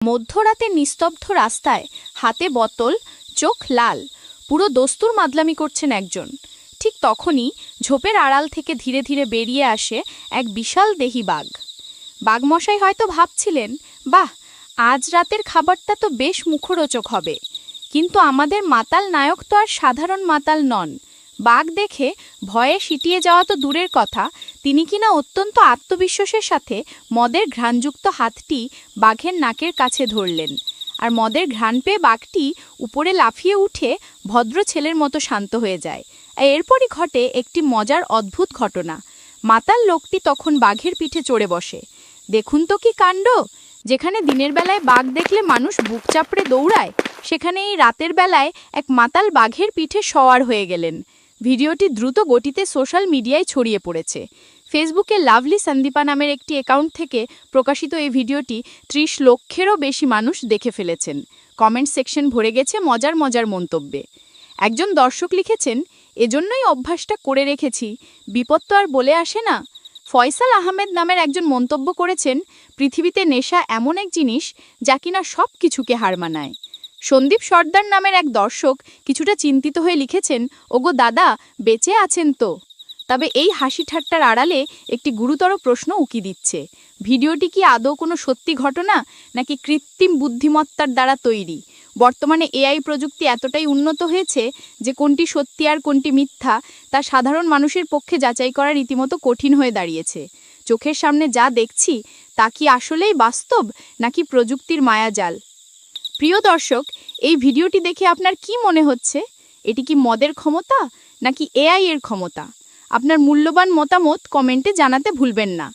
মধ্যরাতে নিস্তব্ধ রাস্তায় হাতে বোতল, চোখ লাল, পুরো দস্তুর মাদলামি করছেন একজন। ঠিক তখনই ঝোপের আড়াল থেকে ধীরে ধীরে বেরিয়ে আসে এক বিশাল দেহী বাঘ। বাঘমশাই হয়তো ভাবছিলেন, বাহ, আজ রাতের খাবারটা তো বেশ মুখরোচক হবে। কিন্তু আমাদের মাতাল নায়ক তো আর সাধারণ মাতাল নন। বাঘ দেখে ভয়ে সিটিয়ে যাওয়া তো দূরের কথা, তিনি কিনা অত্যন্ত আত্মবিশ্বাসের সাথে মদের ঘ্রাণযুক্ত হাতটি বাঘের নাকের কাছে ধরলেন। আর মদের ঘ্রাণ পেয়ে বাঘটি উপরে লাফিয়ে উঠে ভদ্র ছেলের মতো শান্ত হয়ে যায়। এরপরই ঘটে একটি মজার অদ্ভুত ঘটনা। মাতাল লোকটি তখন বাঘের পিঠে চড়ে বসে। দেখুন তো কি কাণ্ড! যেখানে দিনের বেলায় বাঘ দেখলে মানুষ বুক চাপড়ে দৌড়ায়, সেখানে এই রাতের বেলায় এক মাতাল বাঘের পিঠে সওয়ার হয়ে গেলেন। ভিডিওটি দ্রুত গতিতে সোশ্যাল মিডিয়ায় ছড়িয়ে পড়েছে। ফেসবুকে লাভলি সন্দীপা নামের একটি অ্যাকাউন্ট থেকে প্রকাশিত এই ভিডিওটি ৩০ লক্ষেরও বেশি মানুষ দেখে ফেলেছেন। কমেন্ট সেকশন ভরে গেছে মজার মজার মন্তব্যে। একজন দর্শক লিখেছেন, এজন্যই অভ্যাসটা করে রেখেছি, বিপদ তো আর বলে আসে না। ফয়সাল আহমেদ নামের একজন মন্তব্য করেছেন, পৃথিবীতে নেশা এমন এক জিনিস যা কিনা সব কিছুকে হার মানায়। সন্দীপ সর্দার নামের এক দর্শক কিছুটা চিন্তিত হয়ে লিখেছেন, ওগো দাদা, বেঁচে আছেন তো? তবে এই হাসি ঠাট্টার আড়ালে একটি গুরুতর প্রশ্ন উকি দিচ্ছে। ভিডিওটি কি আদৌ কোনো সত্যি ঘটনা, নাকি কৃত্রিম বুদ্ধিমত্তার দ্বারা তৈরি? বর্তমানে এআই প্রযুক্তি এতটাই উন্নত হয়েছে যে কোনটি সত্যি আর কোনটি মিথ্যা তা সাধারণ মানুষের পক্ষে যাচাই করা রীতিমতো কঠিন হয়ে দাঁড়িয়েছে। চোখের সামনে যা দেখছি তা কি আসলেই বাস্তব, নাকি প্রযুক্তির মায়াজাল? প্রিয় দর্শক, এই ভিডিওটি দেখে আপনার কি মনে হচ্ছে? এটি কি মদের ক্ষমতা, নাকি এআই এর ক্ষমতা? আপনার মূল্যবান মতামত কমেন্টে জানাতে ভুলবেন না।